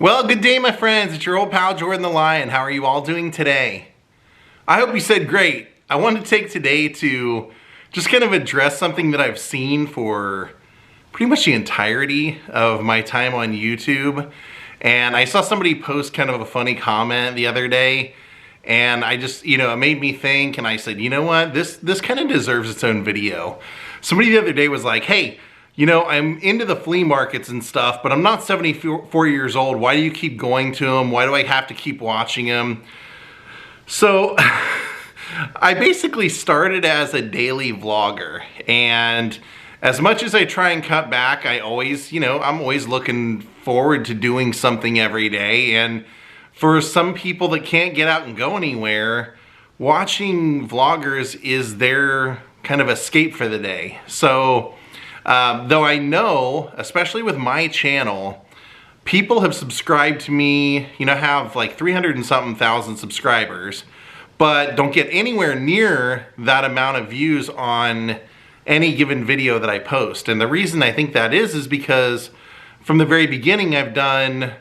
Well, good day, my friends. It's your old pal, Jordan the Lion. How are you all doing today? I hope you said great. I wanted to take today to just kind of address something that I've seen for pretty much the entirety of my time on YouTube. And I saw somebody post kind of a funny comment the other day, and I just, it made me think, and I said, you know what, this kind of deserves its own video. Somebody the other day was like, hey, I'm into the flea markets and stuff, but I'm not 74 years old. Why do you keep going to them? Why do I have to keep watching them? So I basically started as a daily vlogger, and as much as I try and cut back, I'm always looking forward to doing something every day. And for some people that can't get out and go anywhere, watching vloggers is their kind of escape for the day. So though I know, especially with my channel, people have subscribed to me, have like 300 and something thousand subscribers, but don't get anywhere near that amount of views on any given video that I post. And the reason I think that is because from the very beginning I've done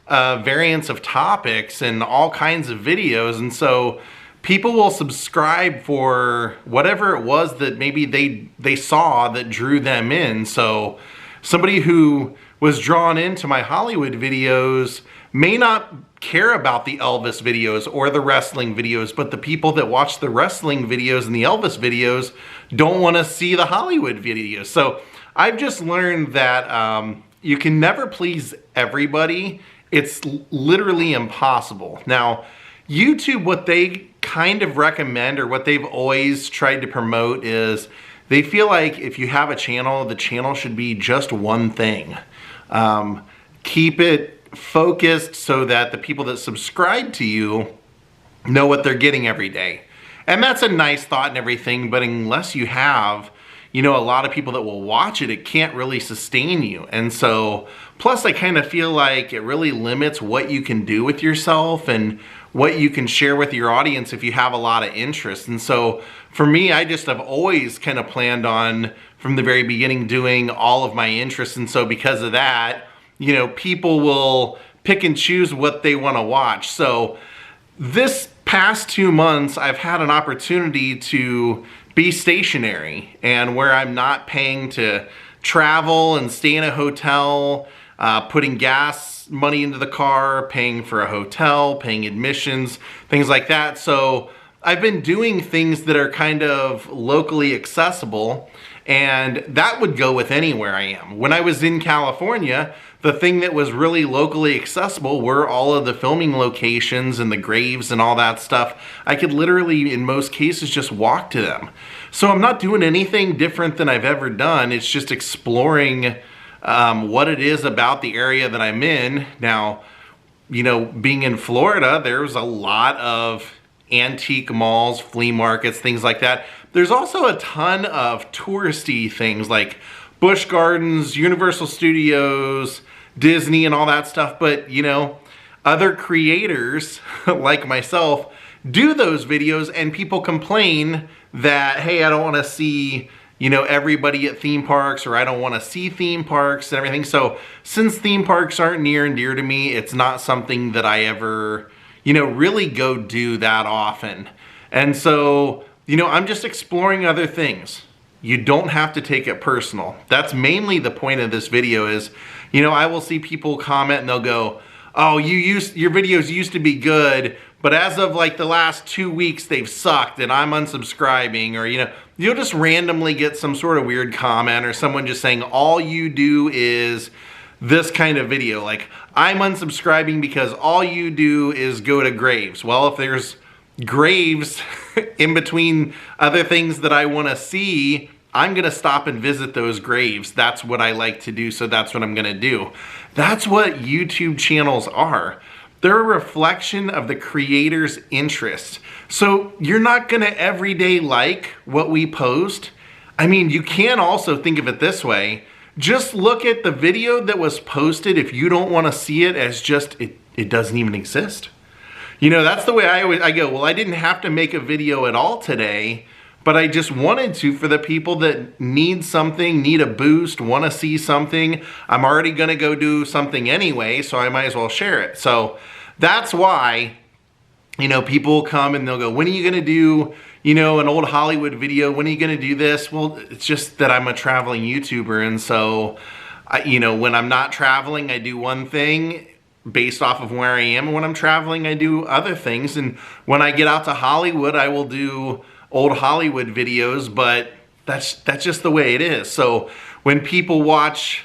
variants of topics and all kinds of videos, and so people will subscribe for whatever it was that maybe they saw that drew them in. So somebody who was drawn into my Hollywood videos may not care about the Elvis videos or the wrestling videos, but the people that watch the wrestling videos and the Elvis videos don't want to see the Hollywood videos. So I've just learned that you can never please everybody. It's literally impossible. Now, YouTube, what they kind of recommend, or what they've always tried to promote, is they feel like if you have a channel, the channel should be just one thing. Keep it focused so that the people that subscribe to you know what they're getting every day. And that's a nice thought and everything, but unless you have, a lot of people that will watch it, it can't really sustain you. And so, plus I kind of feel like it really limits what you can do with yourself and what you can share with your audience if you have a lot of interest. And so for me, I just have always kind of planned on, from the very beginning, doing all of my interests. And so because of that, people will pick and choose what they want to watch. So this past 2 months, I've had an opportunity to be stationary, and where I'm not paying to travel and stay in a hotel, putting gas money into the car, paying for a hotel, paying admissions, things like that. So I've been doing things that are kind of locally accessible, and that would go with anywhere I am. When I was in California, the thing that was really locally accessible were all of the filming locations and the graves and all that stuff. I could literally, in most cases, just walk to them. So I'm not doing anything different than I've ever done. It's just exploring what it is about the area that I'm in. Now, being in Florida, there's a lot of antique malls, flea markets, things like that. There's also a ton of touristy things like Busch Gardens, Universal Studios, Disney, and all that stuff. But, other creators like myself do those videos, and people complain that, hey, I don't want to see, everybody at theme parks, or I don't want to see theme parks and everything. So since theme parks aren't near and dear to me, it's not something that I ever, really go do that often. And so, I'm just exploring other things. You don't have to take it personal. That's mainly the point of this video is, I will see people comment and they'll go, oh, your videos used to be good, but as of like the last 2 weeks, they've sucked and I'm unsubscribing. Or, you'll just randomly get some sort of weird comment or someone just saying, all you do is this kind of video. Like, I'm unsubscribing because all you do is go to graves. Well, if there's graves in between other things that I want to see, I'm going to stop and visit those graves. That's what I like to do, so that's what I'm going to do. That's what YouTube channels are. They're a reflection of the creator's interest. So you're not going to every day like what we post. I mean, you can also think of it this way. Just look at the video that was posted if you don't want to see it as just, it doesn't even exist. That's the way I go, well, I didn't have to make a video at all today, but I just wanted to for the people that need something, need a boost, want to see something. I'm already going to go do something anyway, so I might as well share it. So that's why, you know, people come and they'll go, when are you going to do, you know, an old Hollywood video? When are you going to do this? Well, it's just that I'm a traveling YouTuber, and so, you know, when I'm not traveling, I do one thing based off of where I am, and when I'm traveling, I do other things. And when I get out to Hollywood, I will do old Hollywood videos, but that's just the way it is. So when people watch,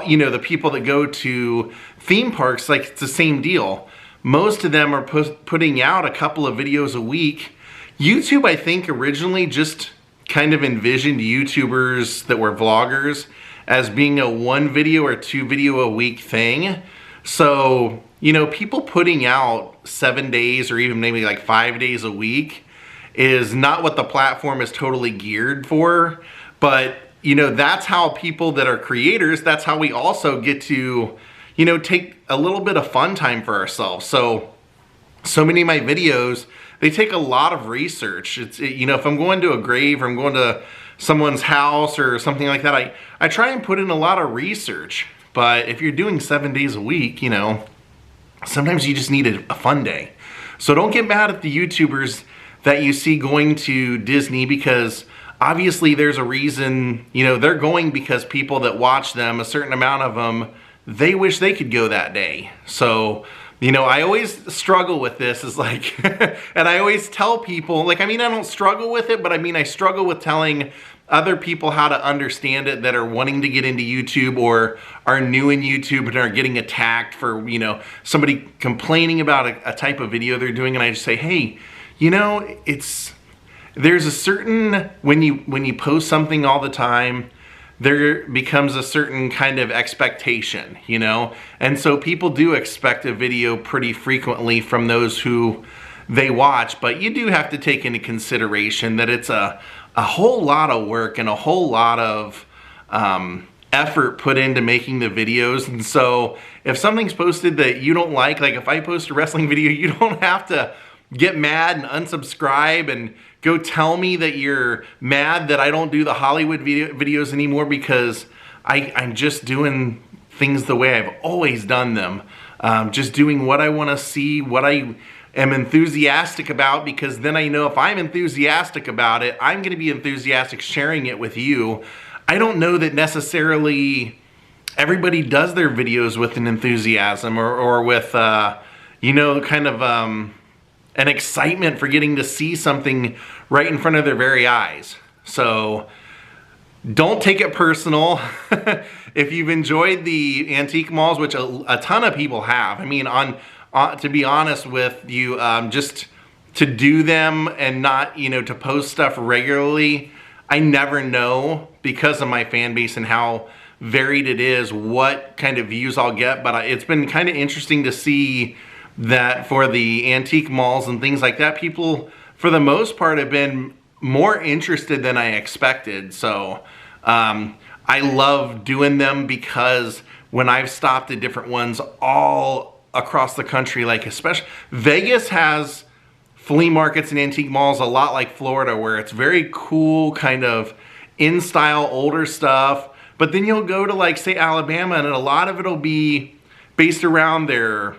you know, the people that go to theme parks, like, it's the same deal. Most of them are putting out a couple of videos a week. YouTube, I think, originally just kind of envisioned YouTubers that were vloggers as being a 1 video or 2 video a week thing. So, you know, people putting out 7 days or even maybe like 5 days a week is not what the platform is totally geared for. But, you know, that's how people that are creators, that's how we also get to, you know, take a little bit of fun time for ourselves. So many of my videos, they take a lot of research. You know, if I'm going to a grave or I'm going to someone's house or something like that, I try and put in a lot of research. But if you're doing 7 days a week, you know, sometimes you just need a fun day. So don't get mad at the YouTubers that you see going to Disney, because obviously there's a reason, you know, they're going because people that watch them, a certain amount of them, they wish they could go that day. So, you know, I always struggle with this, is like, and I always tell people, like, I mean, I don't struggle with it, but I mean, I struggle with telling other people how to understand it that are wanting to get into YouTube or are new in YouTube and are getting attacked for, you know, somebody complaining about a type of video they're doing. And I just say, hey, you know, there's a certain, when you post something all the time, there becomes a certain kind of expectation, you know? And so people do expect a video pretty frequently from those who they watch, but you do have to take into consideration that it's a whole lot of work and a whole lot of effort put into making the videos. And so if something's posted that you don't like if I post a wrestling video, you don't have to get mad and unsubscribe and go tell me that you're mad that I don't do the Hollywood videos anymore, because I'm just doing things the way I've always done them. Just doing what I want to see, what I am enthusiastic about, because then I know if I'm enthusiastic about it, I'm going to be enthusiastic sharing it with you. I don't know that necessarily everybody does their videos with an enthusiasm or with, you know, kind of an excitement for getting to see something right in front of their very eyes. So don't take it personal. If you've enjoyed the antique malls, which a ton of people have, I mean, to be honest with you, just to do them and not, you know, to post stuff regularly, I never know, because of my fan base and how varied it is, what kind of views I'll get. But it's been kind of interesting to see that for the antique malls and things like that, people, for the most part, have been more interested than I expected. So I love doing them, because when I've stopped at different ones all across the country, like especially Vegas has flea markets and antique malls a lot like Florida, where it's very cool, kind of in style, older stuff. But then you'll go to, like, say, Alabama, and a lot of it'll be based around their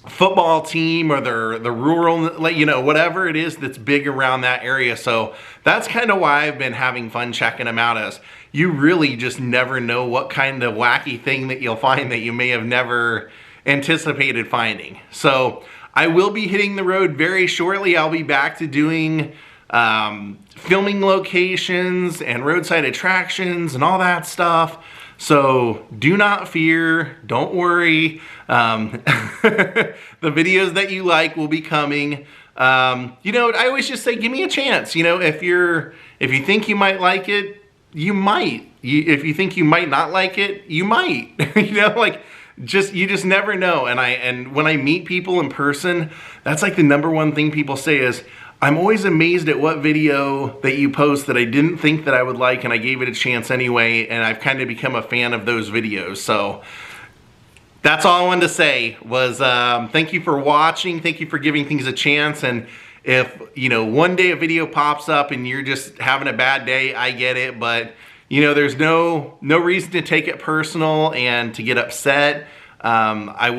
football team or the rural, you know, whatever it is that's big around that area. So that's kind of why I've been having fun checking them out, as you really just never know what kind of wacky thing that you'll find that you may have never anticipated finding. So I will be hitting the road very shortly. I'll be back to doing filming locations and roadside attractions and all that stuff. So do not fear, don't worry. The videos that you like will be coming. You know, I always just say, give me a chance. You know, if you think you might like it, you might. If you think you might not like it, you might. You know, like, you just never know. And when I meet people in person, that's like the #1 thing people say is, I'm always amazed at what video that you post that I didn't think that I would like, and I gave it a chance anyway, and I've kind of become a fan of those videos. So that's all I wanted to say was thank you for watching. Thank you for giving things a chance. And If, you know, one day a video pops up and you're just having a bad day, I get it, but you know, there's no reason to take it personal and to get upset. I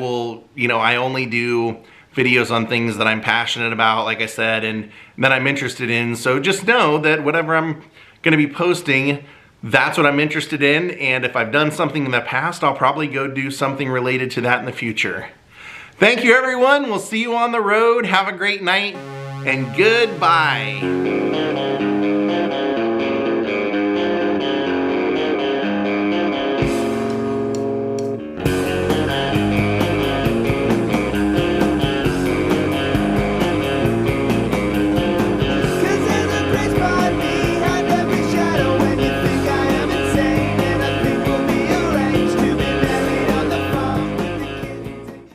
only do videos on things that I'm passionate about, like I said, and that I'm interested in. So just know that whatever I'm gonna be posting, that's what I'm interested in. And if I've done something in the past, I'll probably go do something related to that in the future. Thank you, everyone. We'll see you on the road. Have a great night and goodbye.